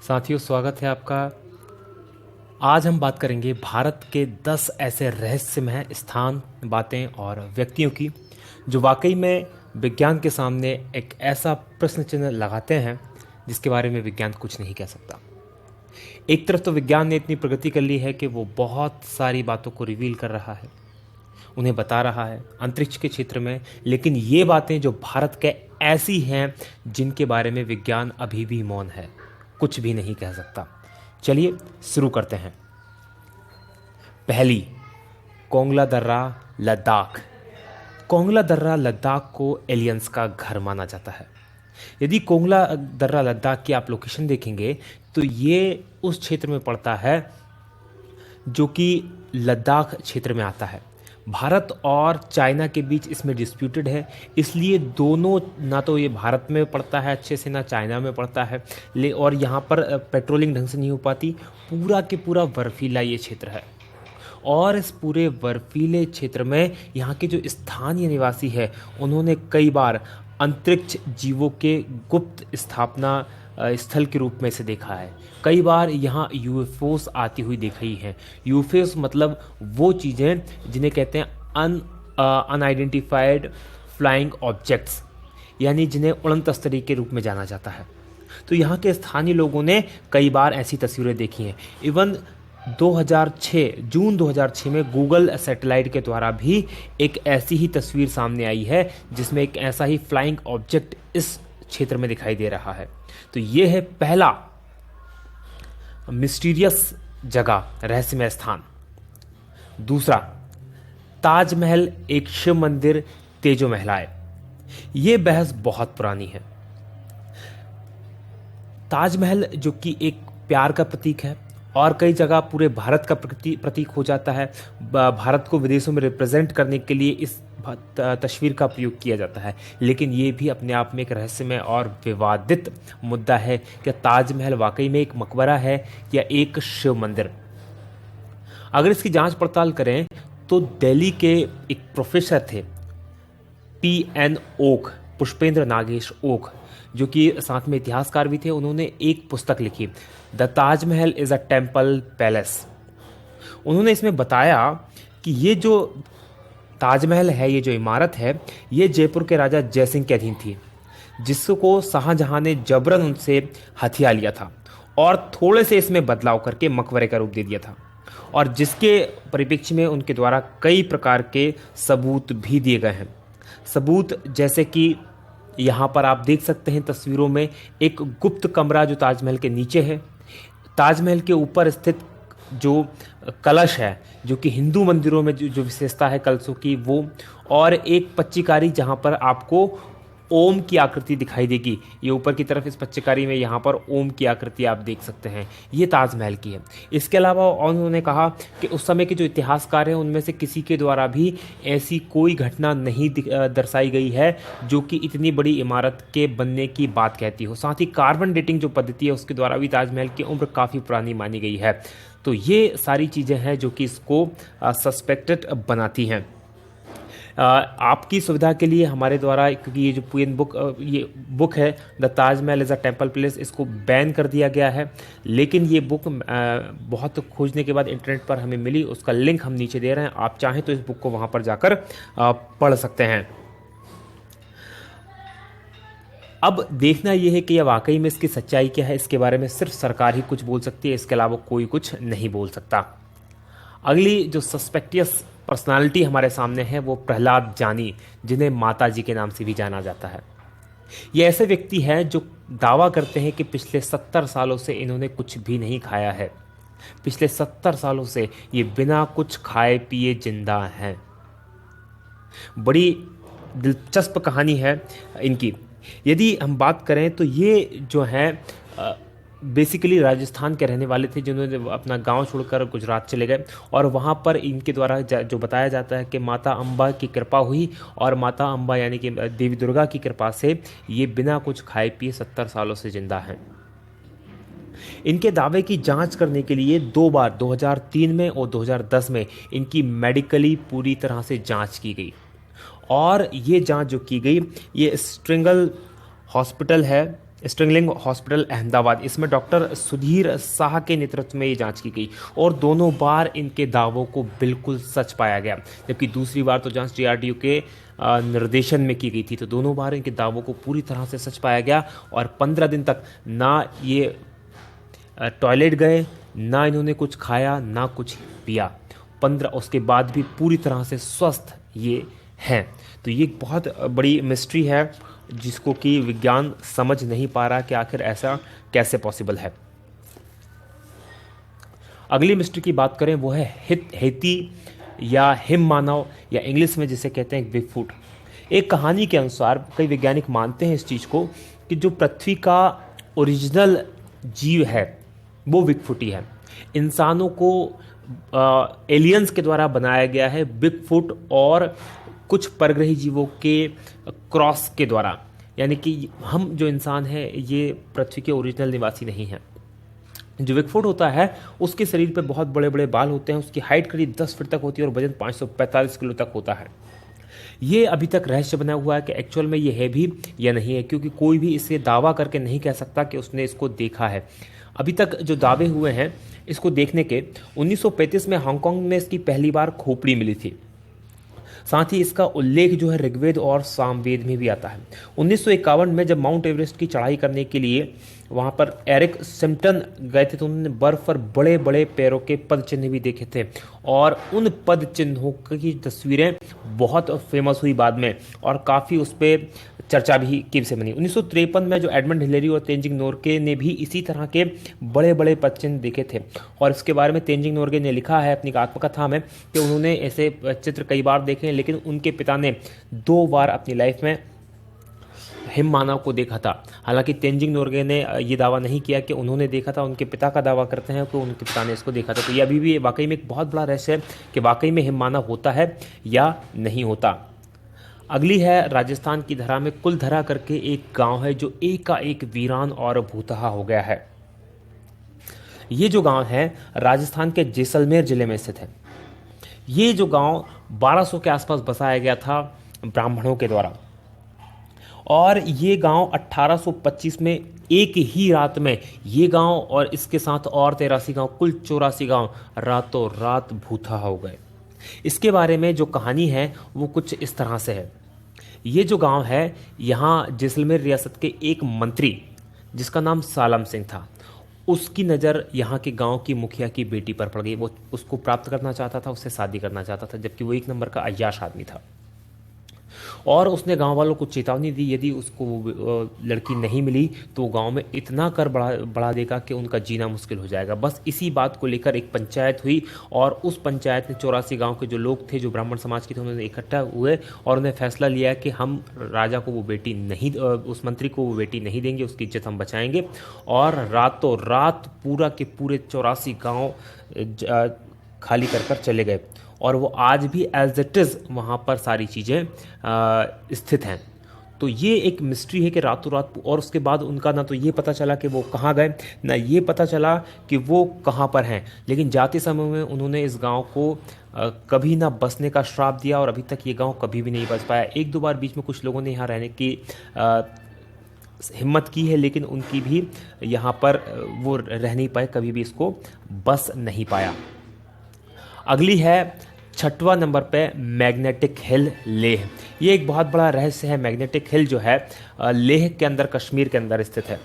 साथियों, स्वागत है आपका। आज हम बात करेंगे भारत के 10 ऐसे रहस्यमय स्थान, बातें और व्यक्तियों की जो वाकई में विज्ञान के सामने एक ऐसा प्रश्न चिन्ह लगाते हैं जिसके बारे में विज्ञान कुछ नहीं कह सकता। एक तरफ तो विज्ञान ने इतनी प्रगति कर ली है कि वो बहुत सारी बातों को रिवील कर रहा है, उन्हें बता रहा है अंतरिक्ष के क्षेत्र में, लेकिन ये बातें जो भारत के ऐसी हैं जिनके बारे में विज्ञान अभी भी मौन है, कुछ भी नहीं कह सकता। चलिए शुरू करते हैं। पहली, कोंगला दर्रा, लद्दाख। कोंगला दर्रा लद्दाख को एलियंस का घर माना जाता है। यदि कोंगला दर्रा लद्दाख की आप लोकेशन देखेंगे तो ये उस क्षेत्र में पड़ता है जो कि लद्दाख क्षेत्र में आता है। भारत और चाइना के बीच इसमें डिस्प्यूटेड है, इसलिए दोनों, ना तो ये भारत में पड़ता है अच्छे से, ना चाइना में पड़ता है, और यहाँ पर पेट्रोलिंग ढंग से नहीं हो पाती। पूरा के पूरा बर्फीला ये क्षेत्र है और इस पूरे बर्फीले क्षेत्र में यहाँ के जो स्थानीय निवासी है उन्होंने कई बार अंतरिक्ष जीवों के गुप्त स्थापना स्थल के रूप में इसे देखा है। कई बार यहाँ यूएफओस आती हुई देखी हैं। यूएफओस मतलब वो चीज़ें जिन्हें कहते हैं अनआइडेंटिफाइड फ्लाइंग ऑब्जेक्ट्स, यानी जिन्हें उड़न तस्तरी के रूप में जाना जाता है। तो यहाँ के स्थानीय लोगों ने कई बार ऐसी तस्वीरें देखी हैं। इवन 2006 जून 2006 में गूगल सैटेलाइट के द्वारा भी एक ऐसी ही तस्वीर सामने आई है जिसमें एक ऐसा ही फ्लाइंग ऑब्जेक्ट इस क्षेत्र में दिखाई दे रहा है। तो ये है पहला मिस्टीरियस जगह, रहस्यमय स्थान। दूसरा, ताजमहल एक शिव मंदिर, तेजो महलाए। ये बहस बहुत पुरानी है। ताजमहल जो कि एक प्यार का प्रतीक है और कई जगह पूरे भारत का प्रतीक हो जाता है। भारत को विदेशों में रिप्रेजेंट करने के लिए इस तस्वीर का प्रयोग किया जाता है, लेकिन ये भी अपने आप में एक रहस्यमय और विवादित मुद्दा है कि ताजमहल वाकई में एक मकबरा है या एक शिव मंदिर। अगर इसकी जांच पड़ताल करें तो दिल्ली के एक प्रोफेसर थे, PN ओक, पुष्पेंद्र नागेश ओक, जो कि साथ में इतिहासकार भी थे। उन्होंने एक पुस्तक लिखी, the Taj Mahal is a temple palace. उन्होंने इसमें बताया कि ये जो ताजमहल है, ये जो इमारत है, ये जयपुर के राजा जयसिंह के अधीन थी, जिसको शाहजहां ने जबरन उनसे हथिया लिया था और थोड़े से इसमें बदलाव करके मकबरे का रूप दे दिया था, और जिसके परिप्रेक्ष्य में उनके द्वारा कई प्रकार के सबूत भी दिए गए हैं। सबूत जैसे कि यहाँ पर आप देख सकते हैं तस्वीरों में एक गुप्त कमरा जो ताजमहल के नीचे है, ताजमहल के ऊपर स्थित जो कलश है, जो कि हिंदू मंदिरों में जो विशेषता है कलशों की, वो, और एक पच्चीकारी जहाँ पर आपको ओम की आकृति दिखाई देगी। ये ऊपर की तरफ इस पच्चीकारी में यहाँ पर ओम की आकृति आप देख सकते हैं, ये ताजमहल की है। इसके अलावा उन्होंने कहा कि उस समय के जो इतिहासकार हैं उनमें से किसी के द्वारा भी ऐसी कोई घटना नहीं दर्शाई गई है जो कि इतनी बड़ी इमारत के बनने की बात कहती हो। साथ ही कार्बन डेटिंग जो पद्धति है उसके द्वारा भी ताजमहल की उम्र काफ़ी पुरानी मानी गई है। तो ये सारी चीज़ें हैं जो कि इसको सस्पेक्टेड बनाती हैं। आपकी सुविधा के लिए हमारे द्वारा, क्योंकि ये जो ये बुक है the Taj Mahal is a temple place, इसको बैन कर दिया गया है, लेकिन ये बुक बहुत खोजने के बाद इंटरनेट पर हमें मिली। उसका लिंक हम नीचे दे रहे हैं, आप चाहें तो इस बुक को वहाँ पर जाकर पढ़ सकते हैं। अब देखना यह है कि यह वाकई में इसकी सच्चाई क्या है। इसके बारे में सिर्फ सरकार ही कुछ बोल सकती है, इसके अलावा कोई कुछ नहीं बोल सकता। अगली जो सस्पेक्टियस पर्सनालिटी हमारे सामने है वो प्रहलाद जानी, जिन्हें माता जी के नाम से भी जाना जाता है। ये ऐसे व्यक्ति हैं जो दावा करते हैं कि पिछले 70 सालों से इन्होंने कुछ भी नहीं खाया है। पिछले 70 सालों से ये बिना कुछ खाए पिए जिंदा हैं। बड़ी दिलचस्प कहानी है इनकी। यदि हम बात करें तो ये जो हैं बेसिकली राजस्थान के रहने वाले थे, जिन्होंने अपना गांव छोड़कर गुजरात चले गए, और वहाँ पर इनके द्वारा जो बताया जाता है कि माता अम्बा की कृपा हुई, और माता अम्बा यानी कि देवी दुर्गा की कृपा से ये बिना कुछ खाए पिए 70 सालों से जिंदा हैं। इनके दावे की जांच करने के लिए 2 बार 2003 में और 2010 में इनकी मेडिकली पूरी तरह से जांच की गई, और ये जांच जो की गई, ये स्ट्रिंगल हॉस्पिटल है स्ट्रिंगलिंग हॉस्पिटल अहमदाबाद, इसमें डॉक्टर सुधीर शाह के नेतृत्व में ये जांच की गई और दोनों बार इनके दावों को बिल्कुल सच पाया गया। जबकि दूसरी बार तो जांच डीआरडीओ के निर्देशन में की गई थी, तो दोनों बार इनके दावों को पूरी तरह से सच पाया गया और 15 दिन तक ना ये टॉयलेट गए, ना इन्होंने कुछ खाया, ना कुछ पिया। 15 उसके बाद भी पूरी तरह से स्वस्थ ये हैं। तो ये एक बहुत बड़ी मिस्ट्री है जिसको कि विज्ञान समझ नहीं पा रहा कि आखिर ऐसा कैसे पॉसिबल है। अगली मिस्ट्री की बात करें वो है हेती या हिम मानव, या इंग्लिश में जिसे कहते हैं बिगफुट। एक कहानी के अनुसार कई वैज्ञानिक मानते हैं इस चीज़ को कि जो पृथ्वी का ओरिजिनल जीव है वो बिगफुट ही है। इंसानों को एलियंस के द्वारा बनाया गया है बिगफुट और कुछ परग्रही जीवों के क्रॉस के द्वारा, यानी कि हम जो इंसान हैं ये पृथ्वी के ओरिजिनल निवासी नहीं हैं। जो बिगफुट होता है उसके शरीर पे बहुत बड़े बड़े बाल होते हैं, उसकी हाइट करीब 10 फीट तक होती है और वजन 545 किलो तक होता है। ये अभी तक रहस्य बना हुआ है कि एक्चुअल में ये है भी या नहीं है, क्योंकि कोई भी इसे दावा करके नहीं कह सकता कि उसने इसको देखा है। अभी तक जो दावे हुए हैं इसको देखने के, 1935 में हांगकांग में इसकी पहली बार खोपड़ी मिली थी। साथ ही इसका उल्लेख जो है ऋग्वेद और सामवेद में भी आता है। 1951 में जब माउंट एवरेस्ट की चढ़ाई करने के लिए वहाँ पर एरिक सिम्पटन गए थे तो उन्होंने बर्फ पर बड़े बड़े पैरों के पद चिन्ह भी देखे थे और उन पद चिन्हों की तस्वीरें बहुत फेमस हुई बाद में और काफ़ी उस पर चर्चा भी की से बनी। 1953 में जो एडमंड हिलेरी और तेंजिंग नोरगे ने भी इसी तरह के बड़े बड़े पद चिन्ह देखे थे और इसके बारे में तेंजिंग नोरगे ने लिखा है अपनी आत्मकथा में कि उन्होंने ऐसे चित्र कई बार देखे हैं, लेकिन उनके पिता ने 2 बार अपनी लाइफ में हिम मानव को देखा था। हालांकि तेंजिंग नोरगे ने ये दावा नहीं किया कि उन्होंने देखा था, उनके पिता का दावा करते हैं कि उनके पिता ने इसको देखा था। तो ये अभी भी वाकई में एक बहुत बड़ा रहस्य है कि वाकई में हिम मानव होता है या नहीं होता। अगली है राजस्थान की धरा में कुलधरा करके एक गांव है जो एकाएक वीरान और भूतहा हो गया है। ये जो गांव है राजस्थान के जैसलमेर जिले में स्थित है। ये जो गांव 1200 के आसपास बसाया गया था ब्राह्मणों के द्वारा और ये गांव 1825 में एक ही रात में ये गांव और इसके साथ और 83 गांव, कुल 84 गांव रातों रात भूतहा हो गए। इसके बारे में जो कहानी है वो कुछ इस तरह से है। ये जो गांव है यहाँ जैसलमेर रियासत के एक मंत्री जिसका नाम सालम सिंह था, उसकी नज़र यहाँ के गांव की मुखिया की बेटी पर पड़ गई। वो उसको प्राप्त करना चाहता था, उससे शादी करना चाहता था, जबकि वो 1 नंबर का अय्याश आदमी था और उसने गांव वालों को चेतावनी दी यदि उसको लड़की नहीं मिली तो गांव में इतना कर बढ़ा देगा कि उनका जीना मुश्किल हो जाएगा। बस इसी बात को लेकर एक पंचायत हुई और उस पंचायत में 84 गांव के जो लोग थे, जो ब्राह्मण समाज के थे, उन्होंने इकट्ठा हुए और उन्हें फैसला लिया कि हम राजा को वो बेटी नहीं, उस मंत्री को वो बेटी नहीं देंगे, उसकी इज्जत हम बचाएंगे। और रातों रात पूरा के पूरे 84 गाँव खाली कर चले गए और वो आज भी एज इट इज़ वहाँ पर सारी चीज़ें स्थित हैं। तो ये एक मिस्ट्री है कि रातों रात, और उसके बाद उनका ना तो ये पता चला कि वो कहाँ गए, ना ये पता चला कि वो कहाँ पर हैं। लेकिन जाते समय में उन्होंने इस गांव को कभी ना बसने का श्राप दिया और अभी तक ये गांव कभी भी नहीं बस पाया। 1-2 बार बीच में कुछ लोगों ने यहाँ रहने की हिम्मत की है, लेकिन उनकी भी यहाँ पर वो रह नहीं पाए, कभी भी इसको बस नहीं पाया। अगली है 6वां नंबर पे मैग्नेटिक हिल लेह। ये एक बहुत बड़ा रहस्य है। मैग्नेटिक हिल जो है लेह के अंदर, कश्मीर के अंदर स्थित है।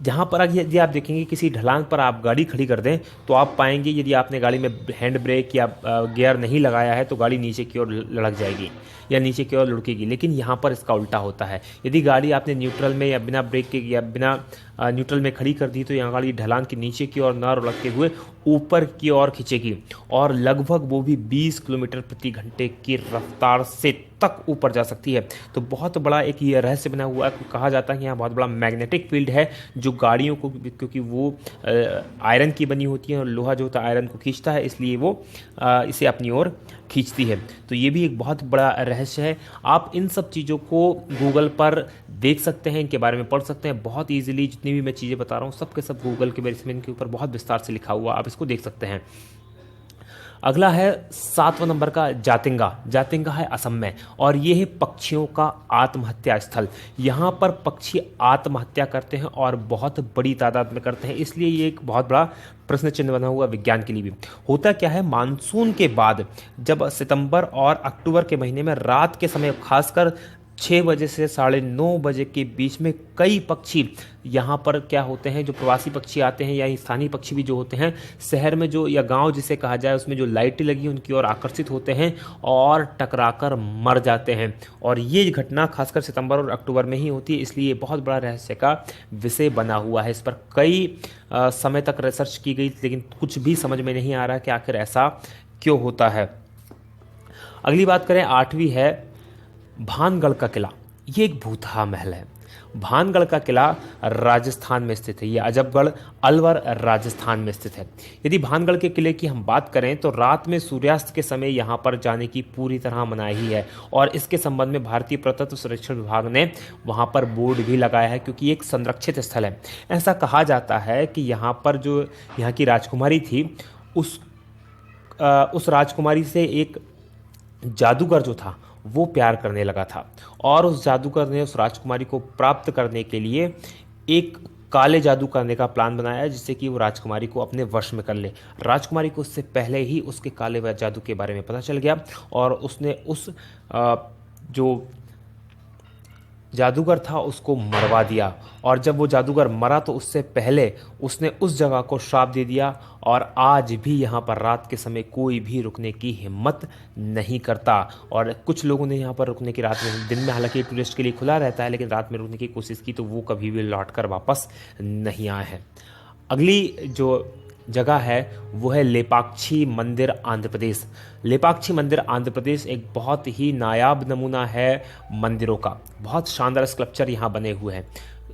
जहाँ पर यदि आप देखेंगे किसी ढलान पर आप गाड़ी खड़ी कर दें तो आप पाएंगे यदि आपने गाड़ी में हैंड ब्रेक या गियर नहीं लगाया है तो गाड़ी नीचे की ओर लुढ़क जाएगी या नीचे की ओर लुढ़केगी। लेकिन यहाँ पर इसका उल्टा होता है। यदि गाड़ी आपने न्यूट्रल में या बिना ब्रेक के या बिना न्यूट्रल में खड़ी कर दी तो यहाँ गाड़ी ढलान के नीचे की ओर न लुढ़कते हुए ऊपर की ओर खींचेगी और लगभग वो भी 20 किलोमीटर प्रति घंटे की रफ्तार से तक ऊपर जा सकती है। तो बहुत बड़ा एक ये रहस्य बना हुआ है। कहा जाता है कि यहाँ बहुत बड़ा मैग्नेटिक फील्ड है जो गाड़ियों को, क्योंकि वो आयरन की बनी होती है और लोहा जो होता है आयरन को खींचता है, इसलिए वो इसे अपनी ओर खींचती है। तो ये भी एक बहुत बड़ा रहस्य है। आप इन सब चीज़ों को गूगल पर देख सकते हैं, इनके बारे में पढ़ सकते हैं बहुत ईजिली। जितनी भी मैं चीज़ें बता रहा हूँ सब के सब गूगल के बेस में इनके ऊपर बहुत विस्तार से लिखा हुआ, आप इसको देख सकते हैं। अगला है 7वां नंबर का जातिंगा। जातिंगा है असम में और ये है पक्षियों का आत्महत्या स्थल। यहाँ पर पक्षी आत्महत्या करते हैं और बहुत बड़ी तादाद में करते हैं, इसलिए ये एक बहुत बड़ा प्रश्न चिन्ह बना हुआ विज्ञान के लिए भी। होता क्या है, मानसून के बाद जब सितंबर और अक्टूबर के महीने में रात के समय खासकर 6 बजे से 9:30 बजे के बीच में कई पक्षी यहाँ पर क्या होते हैं, जो प्रवासी पक्षी आते हैं या स्थानीय पक्षी भी जो होते हैं, शहर में जो या गांव जिसे कहा जाए उसमें जो लाइटें लगी उनकी ओर आकर्षित होते हैं और टकराकर मर जाते हैं। और ये घटना खासकर सितंबर और अक्टूबर में ही होती है, इसलिए बहुत बड़ा रहस्य का विषय बना हुआ है। इस पर कई समय तक रिसर्च की गई, लेकिन कुछ भी समझ में नहीं आ रहा कि आखिर ऐसा क्यों होता है। अगली बात करें, 8वीं है भानगढ़ का किला। ये एक भूतहा महल है। भानगढ़ का किला राजस्थान में स्थित है। ये अजबगढ़ अलवर राजस्थान में स्थित है। यदि भानगढ़ के किले की हम बात करें तो रात में सूर्यास्त के समय यहाँ पर जाने की पूरी तरह मनाही है और इसके संबंध में भारतीय पुरातत्व संरक्षण विभाग ने वहाँ पर बोर्ड भी लगाया है, क्योंकि एक संरक्षित स्थल है। ऐसा कहा जाता है कि यहाँ पर जो यहाँ की राजकुमारी थी उस राजकुमारी से एक जादूगर जो था वो प्यार करने लगा था और उस जादूगर ने उस राजकुमारी को प्राप्त करने के लिए एक काले जादू करने का प्लान बनाया, जिससे कि वो राजकुमारी को अपने वश में कर ले। राजकुमारी को उससे पहले ही उसके काले जादू के बारे में पता चल गया और उसने उस जो जादूगर था उसको मरवा दिया। और जब वो जादूगर मरा तो उससे पहले उसने उस जगह को श्राप दे दिया और आज भी यहाँ पर रात के समय कोई भी रुकने की हिम्मत नहीं करता। और कुछ लोगों ने यहाँ पर रुकने की, रात में, दिन में हालांकि टूरिस्ट के लिए खुला रहता है, लेकिन रात में रुकने की कोशिश की तो वो कभी भी लौट कर वापस नहीं आए हैं। अगली जो जगह है वो है लेपाक्षी मंदिर आंध्र प्रदेश। लेपाक्षी मंदिर आंध्र प्रदेश एक बहुत ही नायाब नमूना है मंदिरों का। बहुत शानदार स्कल्पचर यहाँ बने हुए हैं।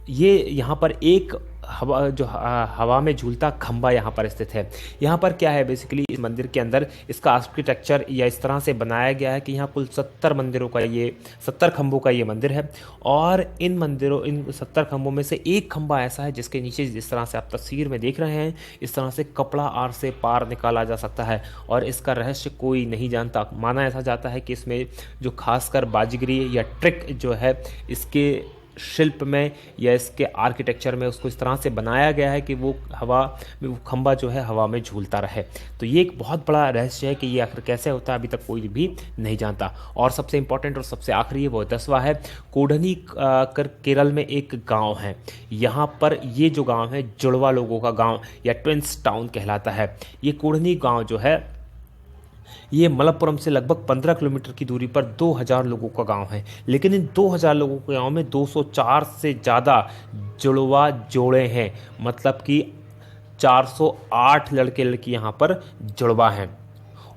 ये यहाँ पर एक हवा में झूलता खंबा यहाँ पर स्थित है। यहाँ पर क्या है, बेसिकली इस मंदिर के अंदर इसका आर्किटेक्चर या इस तरह से बनाया गया है कि यहाँ कुल 70 खंभों का ये मंदिर है और इन 70 खंभों में से एक खंभा ऐसा है जिसके नीचे जिस तरह से आप तस्वीर में देख रहे हैं इस तरह से कपड़ा आर से पार निकाला जा सकता है और इसका रहस्य कोई नहीं जानता। माना ऐसा जाता है कि इसमें जो खासकर बाजीगरी या ट्रिक जो है इसके शिल्प में या इसके आर्किटेक्चर में उसको इस तरह से बनाया गया है कि वो खंभा जो है हवा में झूलता रहे। तो ये एक बहुत बड़ा रहस्य है कि ये आखिर कैसे होता है, अभी तक कोई भी नहीं जानता। और सबसे इंपॉर्टेंट और सबसे आखिरी है वो 10वां है कोडनी केरल में एक गांव है। यहाँ पर ये जो गांव है जुड़वा लोगों का गांव या ट्विंस टाउन कहलाता है। ये कोडनी गांव जो है ये मलप्पुरम से लगभग 15 किलोमीटर की दूरी पर 2000 लोगों का गांव है, लेकिन इन 2000 लोगों के गांव में 204 से ज़्यादा जुड़वा जोड़े हैं, मतलब कि 408 लड़के लड़की यहाँ पर जुड़वा हैं।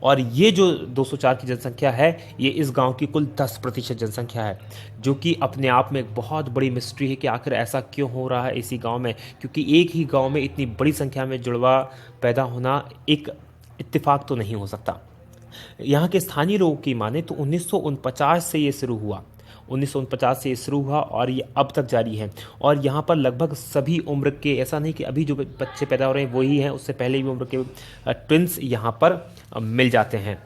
और ये जो 204 की जनसंख्या है ये इस गांव की कुल 10% जनसंख्या है, जो कि अपने आप में एक बहुत बड़ी मिस्ट्री है कि आखिर ऐसा क्यों हो रहा है इसी गांव में, क्योंकि एक ही गांव में इतनी बड़ी संख्या में जुड़वा पैदा होना एक इत्तेफाक तो नहीं हो सकता। यहाँ के स्थानीय लोगों की माने तो 1949 से ये शुरू हुआ। 1949 से ये शुरू हुआ और ये अब तक जारी है। और यहाँ पर लगभग सभी उम्र के, ऐसा नहीं कि अभी जो बच्चे पैदा हो रहे हैं वही हैं, उससे पहले भी उम्र के ट्विंस यहाँ पर मिल जाते हैं।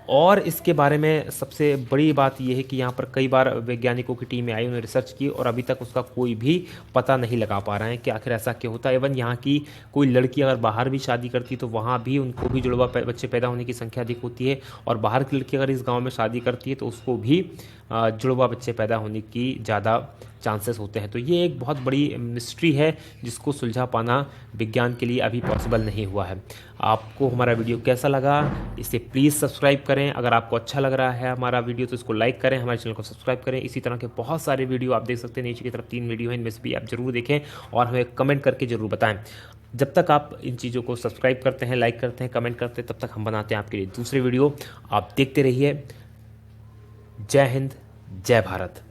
और इसके बारे में सबसे बड़ी बात यह है कि यहाँ पर कई बार वैज्ञानिकों की टीमें आई, उन्होंने रिसर्च की और अभी तक उसका कोई भी पता नहीं लगा पा रहे हैं कि आखिर ऐसा क्यों होता है। इवन यहाँ की कोई लड़की अगर बाहर भी शादी करती तो वहाँ भी उनको भी जुड़वा बच्चे पैदा होने की संख्या अधिक होती है, और बाहर की लड़की अगर इस गाँव में शादी करती है तो उसको भी जुड़वा बच्चे पैदा होने की ज़्यादा चांसेस होते हैं। तो ये एक बहुत बड़ी मिस्ट्री है जिसको सुलझा पाना विज्ञान के लिए अभी पॉसिबल नहीं हुआ है। आपको हमारा वीडियो कैसा लगा इसे प्लीज़ सब्सक्राइब करें। अगर आपको अच्छा लग रहा है हमारा वीडियो तो इसको लाइक करें, हमारे चैनल को सब्सक्राइब करें। इसी तरह के बहुत सारे वीडियो आप देख सकते हैं, नीचे की तरफ 3 वीडियो हैं, इनमें से भी आप ज़रूर देखें और हमें कमेंट करके ज़रूर बताएं। जब तक आप इन चीज़ों को सब्सक्राइब करते हैं, लाइक करते हैं, कमेंट करते हैं, तब तक हम बनाते हैं आपके लिए दूसरे वीडियो। आप देखते रहिए। जय हिंद, जय भारत।